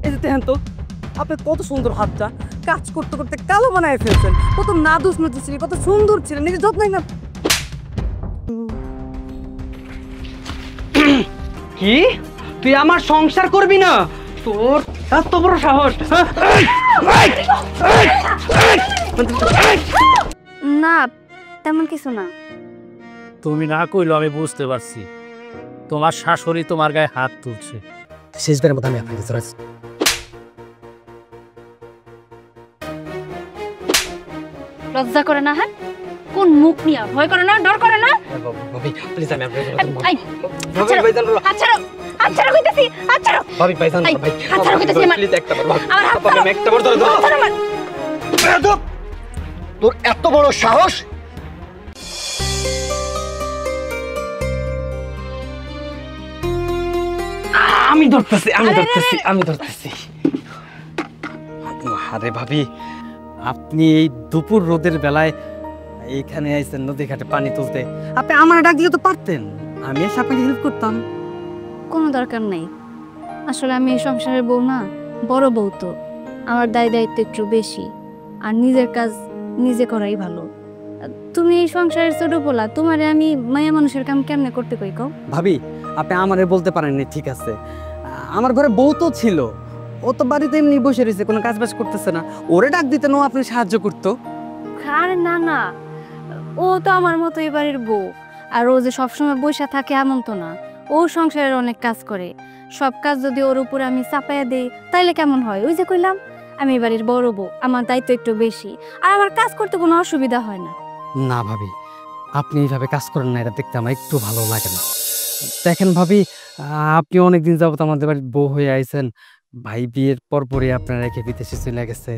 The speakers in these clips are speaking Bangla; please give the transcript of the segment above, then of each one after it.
এই যে দেখেন তো আপনি কত সুন্দর হাতটা কাজ করতে করতে কালো বানায় ফেলছেন। কত নাদুস নুদুস ছিলেন, কত সুন্দর ছিলেন, নিজের যত্নই না। কি তুই আমার সংসার করবি না? তোর এত বড় সাহস? না তেমন কিছু না। তুমি না কইলো আমি বুঝতে পারছি তোমার শাশুড়ি তোমার গায়ে হাত তুলছে। শেষবারের মতো আমি আপনাকে জানাচ্ছি, লজ্জা করে না? হ্যাঁ, কোন মুখ নিয়া? ভয় করে না? ডর করে না? ভাবি প্লিজ আমি আপনাকে এই ভাবি ভাইজান আচ্ছা আচ্ছা কইতাছি আচ্ছা ভাবি ভাইজান ভাই আচ্ছা কইতাছি প্লিজ একটা বার আমার হাত আমি একটা বার ধরে দাও। তোর এত বড় সাহস! আমি ধরতেছি আমি ধরতেছি আমি ধরতেছি। আরে ভাবি আপনি এই দুপুর রোদের বেলায় এইখানে আইছেন নদী ঘাটে পানি তুলতে, আপনি আমার ডাক দিলে তো পারতেন, আমি এসে আপনাকে হেল্প করতাম। কোনো দরকার নাই। আসলে আমি এই সংসারের বউ না, বড় বউ, তো আমার দায়িত্ব একটু বেশি, আর নিজের কাজ নিজে করাই ভালো। তুমি এই সংসারের ছোট পোলা, তোমারে আমি মায়া মানুষের কাম কেমনে করতে কই কও? ভাবি আপনি আমারে বলতে পারেননি, ঠিক আছে, আমার ঘরে বউ তো ছিল, ও তো বাড়িতে এমনি বসে রয়েছে, কোনো কাজ বাজ করতেছে না, ওরে ডাক দিতেন ও আপনি সাহায্য করতো। আরে না না, ও তো আমার মতো এবারের বউ, আর ও যে সবসময় বসে থাকে এমন তো না, ও সংসারের অনেক কাজ করে। সব কাজ যদি ওর উপরে আমি চাপাইয়া দেই তাইলে কেমন হয়? ওই যে কইলাম আমি এবারের বড় বউ, আমার দায়িত্ব একটু বেশি, আর আমার কাজ করতে কোনো অসুবিধা হয় না। না ভাবি আপনি এইভাবে কাজ করেন না, এটা দেখতে আমার একটু ভালো লাগে না। দেখেন ভাবি, আপনি অনেকদিন যাবত আমাদের বাড়ির বউ হয়ে আইছেন, ভাই বিয়ের পরপরই আপনার রেখে বিদেশে চলে গেছে,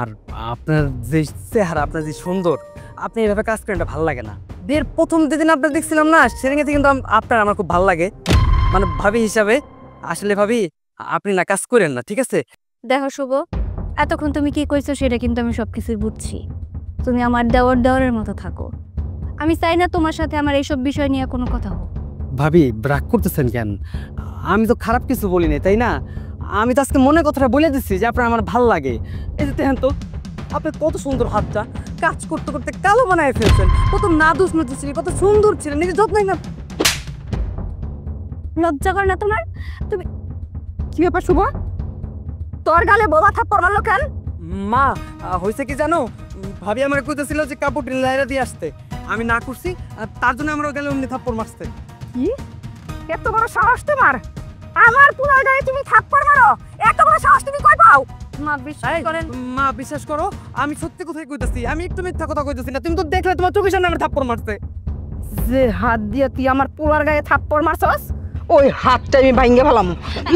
আর আপনার যে চেহারা, আপনার যে সুন্দর, আপনি এইভাবে কাজ করেন এটা ভালো লাগে না। বিয়ের প্রথম যেদিন আপনার দেখছিলাম না, সেদিন থেকে কিন্তু আপনার আমার খুব ভালো লাগে, মানে ভাবি হিসাবে। আসলে ভাবি আপনি না কাজ করেন না, ঠিক আছে? দেখো শুভ, এতক্ষণ তুমি কি কইছো সেটা কিন্তু আমি সবকিছু বুঝছি। তুমি আমার দেওয়ারের মতো থাকো, আমি চাই না তোমার সাথে আমার এইসব বিষয় নিয়ে কোনো কথা হোক। ভাবি রাগ করতেছেন কেন? আমি তো খারাপ কিছু বলি নাই, তাই না? আমি তো আজকে মনের কথাটা বলে দিচ্ছি যে আপনার আমার ভাল লাগে। এই যে দেখেন তো আপনি কত সুন্দর হাতটা কাজ করতে করতে কালো বানায় ফেলছেন। কত নাদুস নুদুস ছিলেন, কত সুন্দর ছিলেন, নিজের যত্নই না। লজ্জা করে না তোমার? তুমি কি ব্যাপার শুভ? তোর গালে বোবা থাপ্পড় মারলো কেন? মা হয়েছে কি জানো, ভাবি আমার কইতেছিল যে কাপড় লাইরা দিয়ে আসতে, আমি না করছি, তার জন্য আমরা গেলে অমনি থাপ্পড় মারতে। কি এত বড় সাহস তোমার? আমার পুরো গায়ে তুমি থাপ্পড় মারো? এত বড় সাহস তুমি কই পাও? মা বিশ্বাস করেন। মা বিশ্বাস করো, আমি সত্যি কথাই কইতেছি, আমি একটু মিথ্যা কথা কইতেছি না। তুমি তো দেখলে তোমার চোখের সামনে আমার থাপ্পড় মারতে। যে হাত দিয়ে তুই আমার পোলার গায়ে থাপ্পড় মারছস, ওই হাতটা আমি ভাঙ্গে ফেলাম।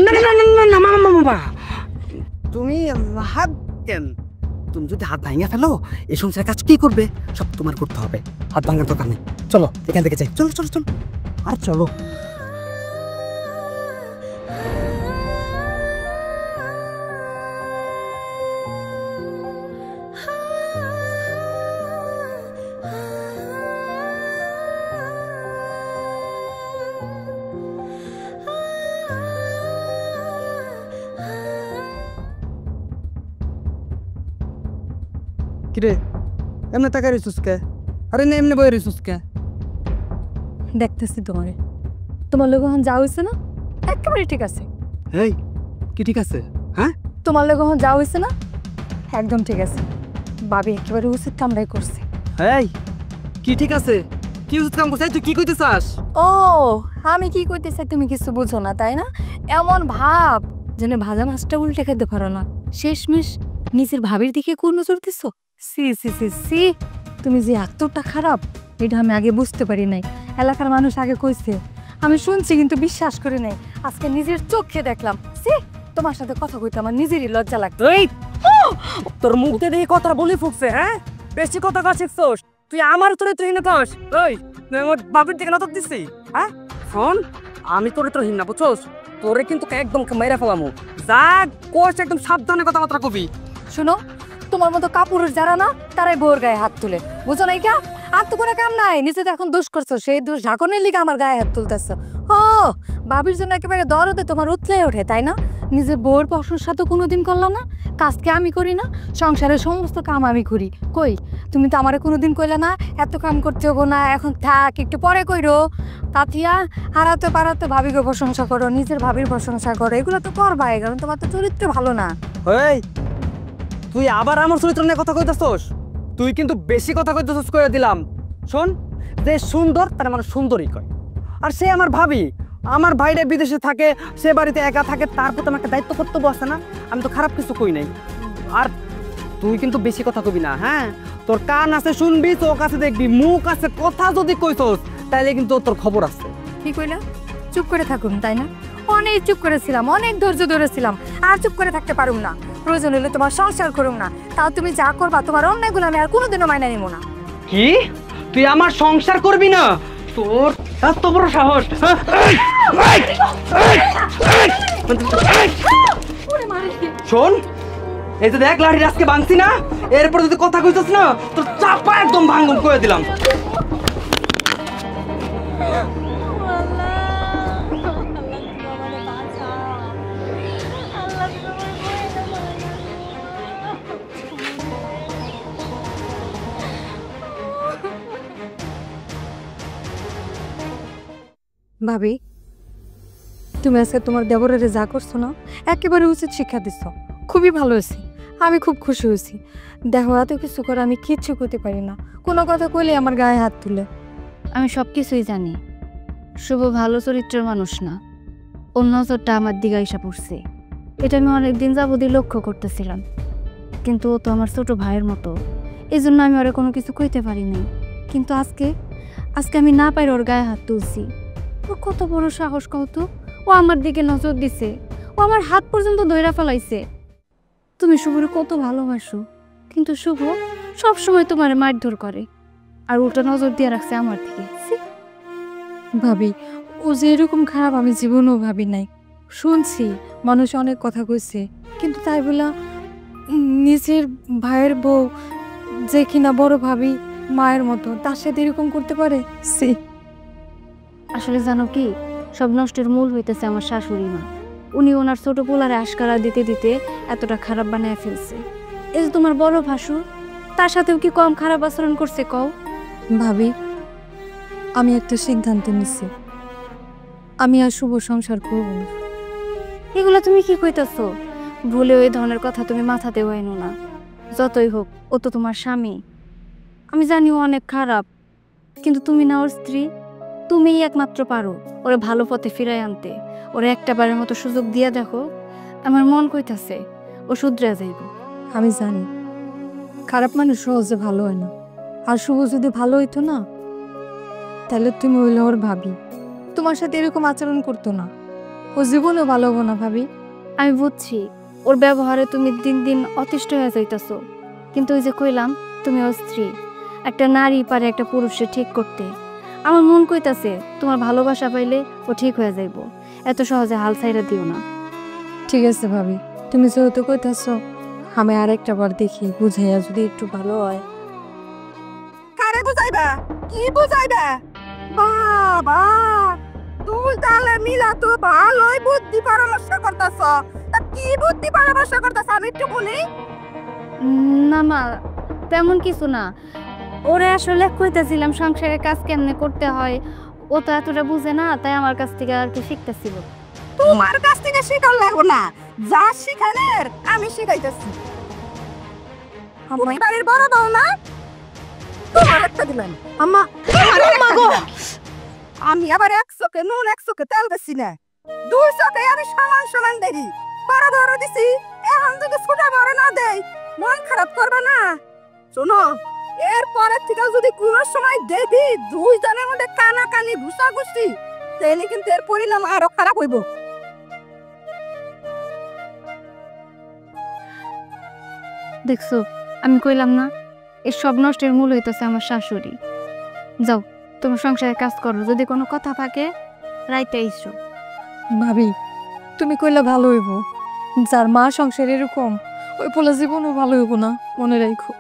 না না না না না মামা মামা, তুমি হাত কেন? তুমি যদি হাত ভাঙে ফেলো এই সংসারের কাজ কি করবে? সব তোমার করতে হবে, হাত ভাঙার দরকার নেই। চলো এখান থেকে যাই, চলো চলো চলো, আর চলো। কিরে এমনি টাকা রিসুস কে? আরে না এমনি বই রিসুস কে? দেখতেছি তোমারে, তোমার লোক যখন যা হয়েছে না একেবারে ঠিক আছে। এই কি ঠিক আছে? হ্যাঁ তোমার লোক যখন যা হয়েছে না একদম ঠিক আছে। ভাবি একেবারে উচিত কামড়াই করছে। এই কি ঠিক আছে? কি উচিত কাম করছিস? তুই কি কইতে চাস? ও আমি কি কইতে চাই তুমি কিছু বুঝো না, তাই না? এমন ভাব যেন ভাজা মাছটা উল্টে খেতে পারো না, শেষমেশ নিজের ভাবির দিকে কোন নজর দিছো? সি সি সি সি, তুমি যে এতটা খারাপ এটা আমি আগে বুঝতে পারি নাই। এলাকার মানুষ আগে কইছে, আমি শুনছি কিন্তু বিশ্বাস করি নাই, আজকে নিজের চোখে দেখলাম। সি, তোমার সাথে কথা কইতে আমার নিজেরই লজ্জা লাগতো। এই তোর মুখে দেখি কথা বলি ফুটছে, হ্যাঁ? বেশি কথা কাছিস তুই, আমার তোরে তুই না কস। ওই তুই আমার বাপের দিকে নজর দিছি? হ্যাঁ শোন, আমি তোরে তোর হিন না বুঝছস, তোরে কিন্তু একদম মেরে ফেলামু। যা কোচ একদম সাবধানে কথাবার্তা কবি। শোনো, তোমার মতো কাপুরুষ যারা না তারাই বউর গায়ে হাত তুলে, বুঝো নাই? কা আর তো কোনো কাম নাই, নিজে তো এখন দোষ করছো, সেই দোষ ঢাকনের লিগে আমার গায়ে হাত তুলতেছ। ও ভাবির জন্য একেবারে দরদে তোমার উতলে ওঠে, তাই না? নিজের বউয়ের প্রশংসা তো কোনোদিন করলো না। কাজকে আমি করি না, সংসারের সমস্ত কাম আমি করি। কই তুমি তো আমারে কোনোদিন কইলে না এত কাম করতে হবো না, এখন থাক একটু পরে কইরো। তাতিয়া হারাতে পারাতে ভাবিকে প্রশংসা করো, নিজের ভাবির প্রশংসা করো, এগুলো তো করবাই, কারণ তোমার তো চরিত্র ভালো না। এই তুই আবার আমার চরিত্র নিয়ে কথা কইতাছস? তুই কিন্তু বেশি কথা কইতাছস কইয়া দিলাম। শোন, যে সুন্দর তার মানে সুন্দরই কয়। আর সে আমার ভাবি, আমার ভাইরা বিদেশে থাকে, সে বাড়িতে একা থাকে, তার প্রতি আমার একটা দায়িত্ব কর্তব্য আছে না? আমি তো খারাপ কিছু কই নাই। আর তুই কিন্তু বেশি কথা কবি না, হ্যাঁ? তোর কান আছে শুনবি, চোখ আছে দেখবি, মুখ আছে, কথা যদি কইছস তাইলে কিন্তু তোর খবর আছে। কি কইলা? চুপ করে থাকুন, তাই না? অনেক চুপ করেছিলাম, অনেক ধৈর্য ধরেছিলাম, আর চুপ করে থাকতে পারুম না। প্রয়োজন হলে তোমার সংসার করুম না, তাও তুমি যা করবা তোমার অন্যায়গুলো আমি আর কোনোদিনও মাইনা নিব না। কি তুই আমার সংসার করবি না? তোর এত বড় সাহস! শোন, এই যে দেখ লাঠি আজকে ভাঙছি না, এরপর যদি কথা কইছস না তোর চাপা একদম ভাঙম করে দিলাম। ভাবি, তুমি আজকে তোমার দেবরের যা করছো না, একেবারে উচিত শিক্ষা দিচ্ছ। খুবই ভালো হয়েছি, আমি খুব খুশি হয়েছি। দেখো এত কিছু করে আমি কিচ্ছু করতে পারি না, কোনো কথা কইলে আমার গায়ে হাত তুলে। আমি সব কিছুই জানি। শুভ ভালো চরিত্রের মানুষ না, ওর নজরটা আমার দিকে আইসা পড়ছে। এটা আমি অনেকদিন যাবতীয় লক্ষ্য করতেছিলাম, কিন্তু ও তো আমার ছোট ভাইয়ের মতো, এই জন্য আমি ওরা কোনো কিছু কইতে পারিনি। কিন্তু আজকে আমি না পাই ওর গায়ে হাত তুলছি। ওর কত বড় সাহস কত! ও আমার দিকে নজর দিছে, ও আমার হাত পর্যন্ত ধইরা ফেলাইছে। তুমি শুভরে কত ভালোবাসো, কিন্তু শুভ সবসময় তোমার মারধর করে, আর উল্টা নজর দিয়ে রাখছে আমার দিকে। ভাবি, ও যে এরকম খারাপ আমি জীবনেও ভাবি নাই। শুনছি মানুষ অনেক কথা কইছে, কিন্তু তাই বলা নিজের ভাইয়ের বউ যে কিনা বড় ভাবি মায়ের মতো, তার সাথে এরকম করতে পারে? সি! আসলে জানো কি, সব নষ্টের মূল হইতেছে আমার শাশুড়ি মা। উনি ওনার ছোট পোলারে আশকারা দিতে দিতে এতটা খারাপ বানায় ফেলছে। এই যে তোমার বড় ভাসুর, তার সাথেও কি কম খারাপ আচরণ করছে কও? ভাবি, আমি একটা সিদ্ধান্ত নিছি, আমি আর শুভ সংসার করব না। এগুলো তুমি কি কইতেছো? ভুলে ওই ধরনের কথা তুমি মাথাতে আইনো না। যতই হোক ও তো তোমার স্বামী। আমি জানি ও অনেক খারাপ, কিন্তু তুমি না ওর স্ত্রী, তুমিই একমাত্র পারো ওরে ভালো পথে ফিরাই আনতে। ওরে একটা বারের মতো সুযোগ দিয়া দেখো, আমার মন কইতাছে ও শুধরে যাইব। আমি জানি খারাপ মানুষ সহজে ভালো হয় না, আর শুভ যদি ভালো হইতো না তাহলে তুমি হইলে ওর ভাবি, তোমার সাথে এরকম আচরণ করতো না, ও জীবনেও ভালো হবো না। ভাবি, আমি বুঝছি ওর ব্যবহারে তুমি দিন দিন অতিষ্ঠ হয়ে যাইতাছো, কিন্তু ওই যে কইলাম তুমি ওর স্ত্রী, একটা নারী পারে একটা পুরুষকে ঠিক করতে। আমার মন কইতাছে তোমার ভালোবাসা পাইলে ও ঠিক হয়ে যাইব, এত সহজে হাল ছাইরা দিও না। ঠিক আছে ভাবি, তুমি যেহেতু কইতাছো, আমি আরেকটা বার দেখি বুঝাইয়া যদি একটু ভালো হয়। কারে বুঝাইবা? কি বুঝাইবা? বাবা, তুই তাহলে মিলা তো ভালোই বুদ্ধি পরামর্শ করতেছ। তা কি বুদ্ধি পরামর্শ করতেছ আমি একটু বলি? না মা, তেমন কিছু না। ওরে আসলে কইতাছিলাম সংসারের কাজ কেমনে করতে হয়, ও তো এতটা বুঝে না, তাই আমার কাছ থেকে আর কি শিখতেছিল। তোমার কাছ থেকে শিখার লাগবো না, যা শিখানের আমি শিখাইতেছি। তুমি বাড়ির বড় বউ না? তোমার একটা দিলাম আম্মা। আম্মা গো, আমি আবার এক চোখে নুন এক চোখে তেল দিছি না, দুই চোখে আমি সমান সমান দেখি। বড় বড় দিছি, এখন যদি ছোটা বড় না দেই মন খারাপ করবে না? শোনো, এরপরের থেকে যদি কোনো সময় দেখি দুই জনের মধ্যে কানাকানি ঘুষাঘুষি, তাহলে কিন্তু এর পরিণাম আরো খারাপ হইব। দেখছো, আমি কইলাম না এর সব নষ্টের মূল হইতেছে আমার শাশুড়ি। যাও তোমার সংসারে কাজ করো, যদি কোনো কথা থাকে রাইতে আইসো। ভাবি, তুমি কইলে ভালো হইব, যার মা সংসার এরকম ওই পোলা জীবনও ভালো হইব না, মনে রাখো।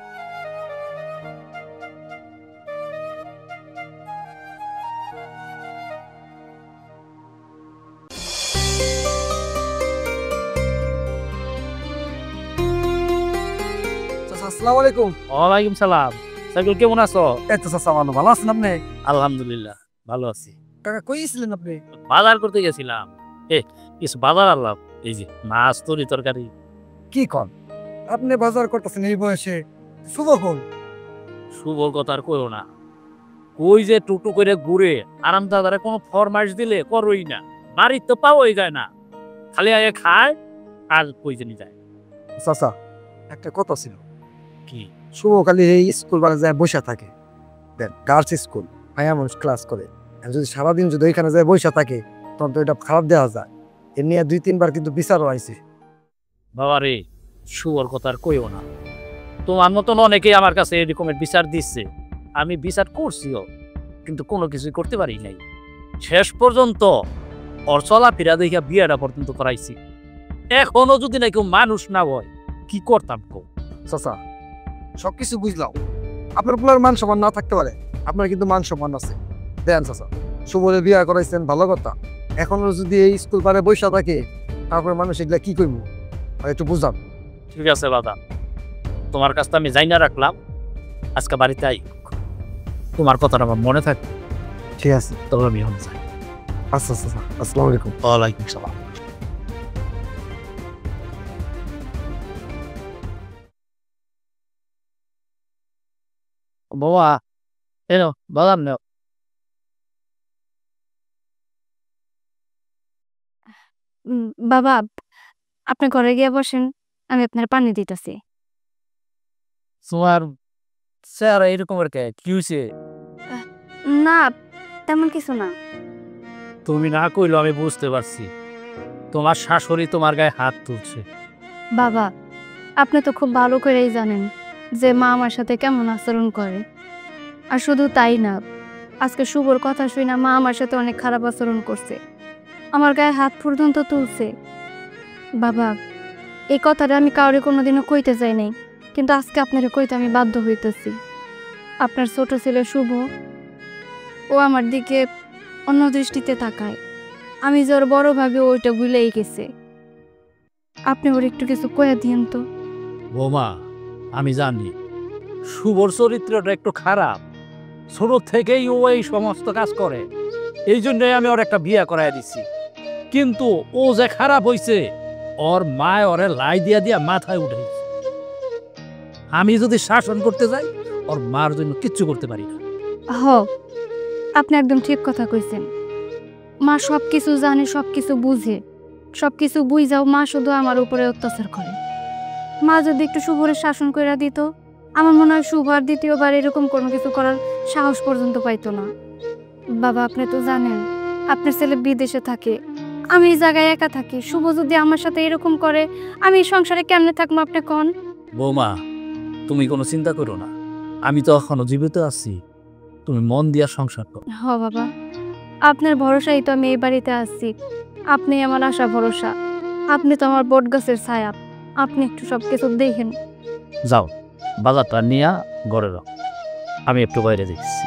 আসসালামু আলাইকুম। ওয়ালাইকুম সালাম। সাইকুল কেমন আছো? এই তো চাচা ভালো আছেন আপনি? আলহামদুলিল্লাহ ভালো আছি। কাকা কই গেছিলেন আপনি? বাজার করতে গেছিলাম। কিছু বাজার আনলাম, এই যে মাছ তরকারি। কি কন আপনি বাজার করতেছেন এই বয়সে? শুভ কোন? শুভ কথা আর কইও না, কই যে টুকটু করে ঘুরে আরাম দাদারে কোনো ফরমাইশ দিলে করই না, বাড়ির তো পাওয়াই যায় না, খালি আগে খায় আর কই জানি যায়। চাচা একটা কথা ছিল। কি? শুভ খালি এই স্কুল বারে যায় বসে থাকে, দেন গার্লস স্কুল ভাইয়া মানুষ ক্লাস করে, আর যদি সারাদিন যদি ওইখানে যায় বসে থাকে তখন তো এটা খারাপ দেওয়া যায়। এ নিয়ে 2-3 বার কিন্তু বিচারও আইছে। বাবা রে, শুভর কথা আর কইও না, তোমার মতন অনেকেই আমার কাছে এরকমের বিচার দিচ্ছে, আমি বিচার করছিও কিন্তু কোনো কিছুই করতে পারি নাই। শেষ পর্যন্ত ওর চলাফেরা দেখা বিয়েটা পর্যন্ত করাইছি। এখনো যদি না কেউ মানুষ না হয় কি করতাম কো? চাচা সবকিছু বুঝলাম, আপনার পোলার মান সম্মান না থাকতে পারে, আপনার কিন্তু মান সম্মান আছে। দেন চাচা, শুভরে বিয়া করাইছেন ভালো কথা, এখনো যদি এই স্কুল পারে বৈশা থাকে তারপরে মানুষ এগুলা কি করবো একটু বুঝান। ঠিক আছে দাদা, তোমার কাছটা আমি জানি না রাখলাম, আজকে বাড়িতে আই, তোমার কথাটা আমার মনে থাকে। ঠিক আছে তবে আমি এখন যাই। আচ্ছা চাচা, আসসালামু আলাইকুম। ওয়ালাইকুম সালাম। বাবা এনো বাদাম নেও। বাবা, আপনি ঘরে গিয়ে বসেন, আমি আপনার পানি দিতেছি। তোমার স্যার এরকমের কে কি হয়েছে? না, তেমন কিছু না। তুমি না কইলো আমি বুঝতে পারছি, তোমার শাশুড়ি তোমার গায়ে হাত তুলছে। বাবা, আপনি তো খুব ভালো করেই জানেন যে মা আমার সাথে কেমন আচরণ করে। আর শুধু তাই না, আজকে শুভর কথা শুই না মা আমার সাথে অনেক খারাপ আচরণ করছে, আমার গায়ে হাত পর্যন্ত তুলছে। বাবা, এই কথাটা আমি কাউরে কোনোদিনও কইতে চাই নাই, কিন্তু আজকে আপনারা কইতে আমি বাধ্য হইতেছি। আপনার ছোট ছেলে শুভ, ও আমার দিকে অন্য দৃষ্টিতে তাকায়, আমি যে ওর বড় ভাবে ওইটা ভুলেই গেছে। আপনি ওর একটু কিছু কয়ে দিন তো। বোমা, আমি জানি শুভর চরিত্রটা একটু খারাপ, ছোট থেকেই ও এই সমস্ত কাজ করে, এই জন্যই আমি ওর একটা বিয়ে করাই দিছি। কিন্তু ও যে খারাপ হইছে, ওর মায় ওরে লাই দিয়া দিয়া মাথায় উঠাইছে। আমি যদি শাসন করতে যাই ওর মার জন্য কিচ্ছু করতে পারি না। হ, আপনি একদম ঠিক কথা কইছেন। মা সব কিছু জানে, সব কিছু বুঝে, সব কিছু বুঝাও মা শুধু আমার উপরে অত্যাচার করে। মা যদি একটু শুভরে শাসন করে দিত, আমার মনে হয় শুভ আর দ্বিতীয়বার এরকম কোনো কিছু করার সাহস পর্যন্ত পাইতো না। বাবা, আপনি তো জানেন আপনার ছেলে বিদেশে থাকে, আমি এই জায়গায় একা থাকি। শুভ যদি আমার সাথে এরকম করে, আমি এই সংসারে কেমনে থাকবো আপনি কোন? বৌমা, তুমি কোনো চিন্তা করো না, আমি তো এখনো জীবিত আছি, তুমি মন দিয়া সংসার করো। হ বাবা, আপনার ভরসাই তো আমি এই বাড়িতে আসছি, আপনি আমার আশা ভরসা, আপনি তো আমার বট গাছের ছায়া, আপনি একটু সব কিছু দেখেন। যাও, বাজারটা নিয়ে ঘরে যাও, আমি একটু বাইরে দেখছি।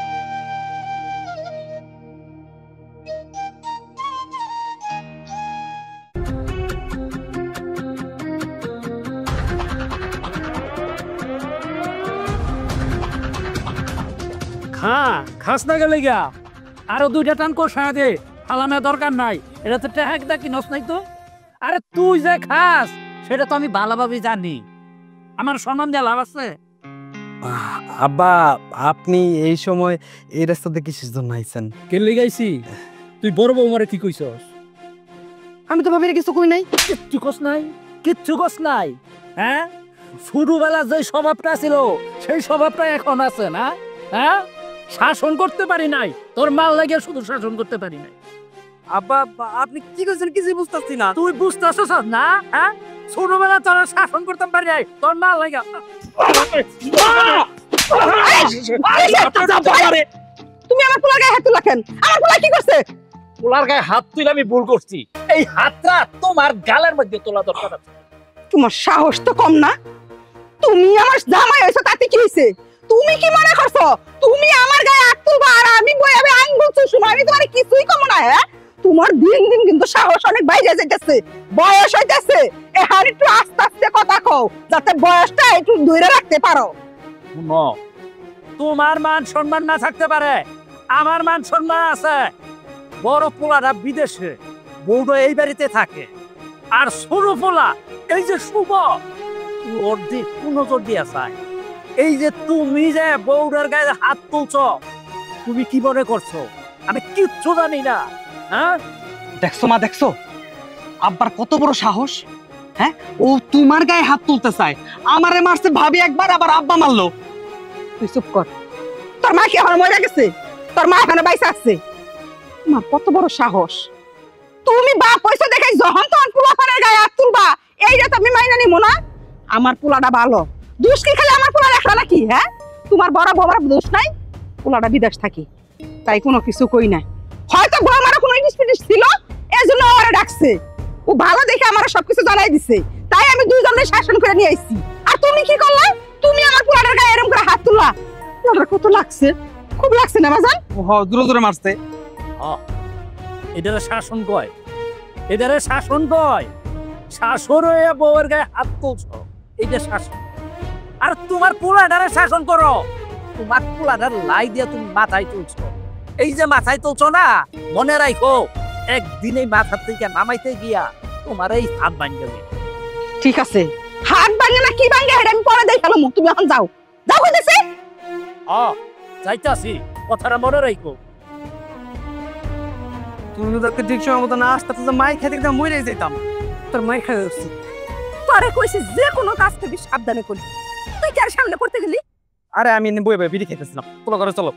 খাস না গেলে গা আরো 2টা টান কষা দে, আলামে দরকার নাই, এটা তো টেহাক দা কি নস নাই তো। আরে তুই যে খাস সেটা তো আমি ভালোভাবে জানি, আমার সম্মান দেওয়া লাভ আছে? আব্বা, আপনি এই সময় এই রাস্তাতে কিসের জন্য আইছেন? কেলে গাইছি? তুই বড় বৌমারে কি কইছস? আমি তো ভাবিরে কিছু কই নাই। কিচ্ছু কস নাই? কিচ্ছু কস নাই? হ্যাঁ, ছোটবেলা যে স্বভাবটা ছিল সেই স্বভাবটা এখন আছে না? হ্যাঁ, শাসন করতে পারি নাই, তোর মাল লাগিয়ে শুধু শাসন করতে পারি নাই। আব্বা, আপনি কি কইছেন কিছুই বুঝতাছি না। তুই বুঝতেছস না? হ্যাঁ, ছোটবেলা তোর শাসন করতে পারি নাই, তোর মাল লাগিয়ে। তুমি আমার পোলার গায়ে হাত তুলা কেন? আমার পোলা কি করছে? পোলার গায়ে হাত তুলে আমি ভুল করছি, এই হাতটা তোমার গালের মধ্যে তোলা দরকার আছে। তোমার সাহস তো কম না? তুমি আমার জামাই হইছো, তাতে কি হইছে? তুমি কি মনে করছো তুমি আমার গায়ে হাত তুলবা আর আমি বইয়াবে আঙ্গুল চুষুম? আমি তোমার কিছুই কম না। হ্যাঁ, তোমার দিন দিন কিন্তু সাহস অনেক বাইরে যাইতেছে, বয়স হইতেছে, এখন একটু আস্তে আস্তে কথা রাখো যাতে বয়সটা একটু ধরে রাখতে পারো। শুনো, তোমার মান সম্মান না থাকতে পারে, আমার মান সম্মান আছে। বড় পোলারা বিদেশে, বউটা এই বাড়িতে থাকে, আর সরু পোলা এই যে শুভ ওর দিক নজর দিয়া চায়। এই যে তুমি যে বউটার গায়ে হাত তুলছ, তুমি কি মনে করছো আমি কিচ্ছু জানি না? হ্যাঁ, দেখছো মা, দেখছো আব্বার কত বড় সাহস। হ্যাঁ, ও তোমার গায়ে হাত তুলতে চায়, আমারে মারছে ভাবি একবার, আবার আব্বা মারলো। তুই চুপ কর। তোর মা কি এখন মরে গেছে? তোর মা এখানে বাইসা আছে। তোমার কত বড় সাহস! তুমি বাপ পয়সা দেখাই যখন তখন পোলাপানের গায়ে হাত তুলবা, এইটা তো আমি মাইনা নিব না। আমার পোলাটা ভালো, দোষ কি খালি আমার পোলা রাখা নাকি? হ্যাঁ, তোমার বড় বউর দোষ নাই, পোলাটা বিদেশ থাকি, তাই কোনো কিছু কই না। হয়তো বউ আমার কোনো ইন্ডিস ছিল, এজন্য ওরা ডাকছে। ও ভালো দেখে আমার সবকিছু জানাই দিছে, তাই আমি দুইজনের শাসন করে নিয়ে আইছি। আর তুমি কি করলা? তুমি আমার পোলাটার গায়ে এরকম করে হাত তুললা। পোলাটার কত লাগছে? খুব লাগছে না বাজান? জোরে জোরে মারছে। এটারে শাসন কয়, এটারে শাসন কয়। শাসন হয়ে বউয়ের গায়ে হাত তুলছ, এইটা শাসন। আর তোমার পোলাটারে শাসন করো, তোমার পোলাটার লাই দিয়া তুমি মাথায় তুলছ। এই যে মাথায় তুলছ না, মনে রাখো একদিন এই মাথার থেকে নামাইতে গিয়া তোমার এই হাত ভাঙবে। ঠিক আছে, হাত ভাঙে না কি ভাঙে এটা আমি পরে দেখালাম। তুমি এখন যাও, যাও কইতেছি। যাইতাছি, কথাটা মনে রাখো। তুমি তোকে ঠিক সময় মতো না আসতে তো মাই খেতে একদম মরে যেতাম। তোর মাই খাই উঠছি। তোরে কইছি যে কোনো কাজ থেকে সাবধানে করবি, তুই কার সামনে করতে গেলি? আরে আমি বই বই বিড়ি খেতেছিলাম। চলো ঘরে চলো।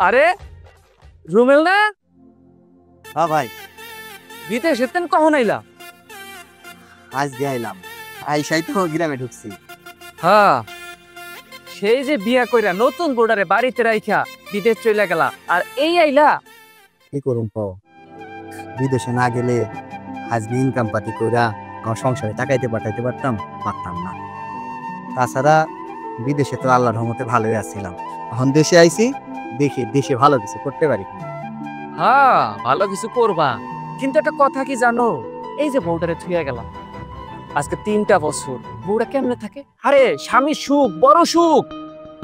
আরে রুমেল না? হ্যাঁ ভাই, বিদেশ এতেন কখন আইলা? আজ দিয়ে আইলাম, আইসাই তো গ্রামে ঢুকছি। হ্যাঁ, সেই যে বিয়া কইরা নতুন বোর্ডারে বাড়িতে রাইখা বিদেশ চলে গেলা, আর এই আইলা। কি করুম পাও, বিদেশে না গেলে আজকে ইনকাম পাতি কইরা আমার সংসারে টাকাইতে পাঠাইতে পারতাম না। তাছাড়া বিদেশে তো আল্লাহর রহমতে ভালোই আসছিলাম, এখন দেশে আইছি, দেখি দেশে ভালো কিছু করতে পারি। হ্যাঁ, ভালো কিছু করবা, কিন্তু একটা কথা কি জানো? এই যে বউটারে থুইয়া গেলাম আজকে 3টা বছর, বউটা কেমনে থাকে? আরে স্বামী সুখ, বড় সুখ।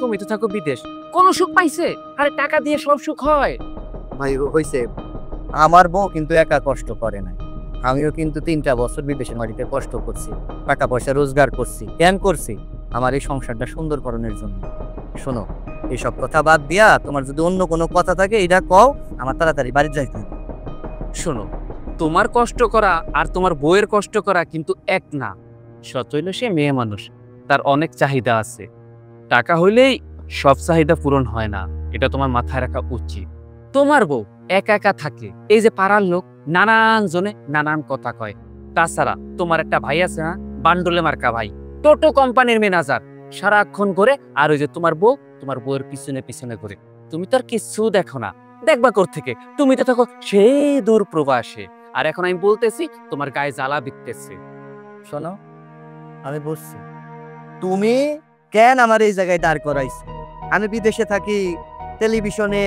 তুমি তো থাকো বিদেশ, কোন সুখ পাইছে? আরে টাকা দিয়ে সব সুখ হয় ভাই হইছে, আমার বউ কিন্তু একা কষ্ট করে নাই, আমিও কিন্তু 3টা বছর বিদেশের মাটিতে কষ্ট করছি, টাকা পয়সা রোজগার করছি। কেন করছি? আমার এই সংসারটা সুন্দর করণের জন্য। শোনো, এইসব কথা বাদ দিয়া তোমার যদি অন্য কোনো কথা থাকে এটা কও, আমার তাড়াতাড়ি বাড়ি যাইতে হবে। শোনো, তোমার কষ্ট করা আর তোমার বউয়ের কষ্ট করা কিন্তু এক না। সত হইল সে মেয়ে মানুষ, তার অনেক চাহিদা আছে। টাকা হইলেই সব চাহিদা পূরণ হয় না, এটা তোমার মাথায় রাখা উচিত। তোমার বউ একা একা থাকে, এই যে পাড়ার লোক নানান জনে নানান কথা কয়। তাছাড়া তোমার একটা ভাই আছে না, বান্ডলে মার্কা ভাই, টোটো কোম্পানির ম্যানেজার, সারাক্ষণ করে। আর ওই যে তোমার বউ, তোমার বউয়ের পিছনে পিছনে করে। তুমি তো আর কিছু দেখো না, দেখবা কোর থেকে? তুমি তো থাকো সেই দূর প্রবাসে। আর এখন আমি বলতেছি তোমার গায়ে জ্বালা বিকতেছে। শোনো, আমি বুঝছি তুমি কেন আমার এই জায়গায় দাঁড় করাইছো। আমি বিদেশে থাকি, টেলিভিশনে,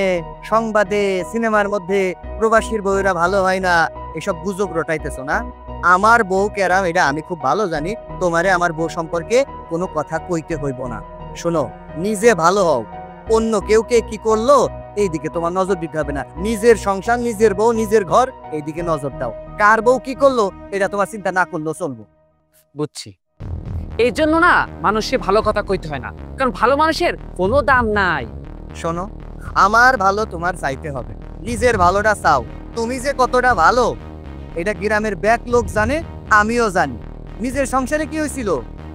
সংবাদে, সিনেমার মধ্যে প্রবাসীর বউরা ভালো হয় না, এসব গুজব রটাইতেছো না। আমার বউ কেরাম এটা আমি খুব ভালো জানি। তোমারে আমার বউ সম্পর্কে কোনো কথা কইতে হইব না। শোনো, নিজে ভালো হও, অন্য কেউ কে কি করলো এইদিকে তোমার নজর দিতে হবে না। নিজের সংসার, নিজের বউ, নিজের ঘর, এইদিকে নজর দাও। কার বউ কি করলো এটা তোমার চিন্তা না করলেও চলবো। বুঝছি, এই জন্য না মানুষে ভালো কথা কইতে হয় না, কারণ ভালো মানুষের কোনো দাম নাই। শোনো, আমার ভালো তোমার চাইতে হবে, নিজের ভালোটা চাও। তুমি যে কতটা ভালো এটা গ্রামের ব্যাক লোক জানে, আমিও জানি। নিজের সংসারে কি হয়েছিল,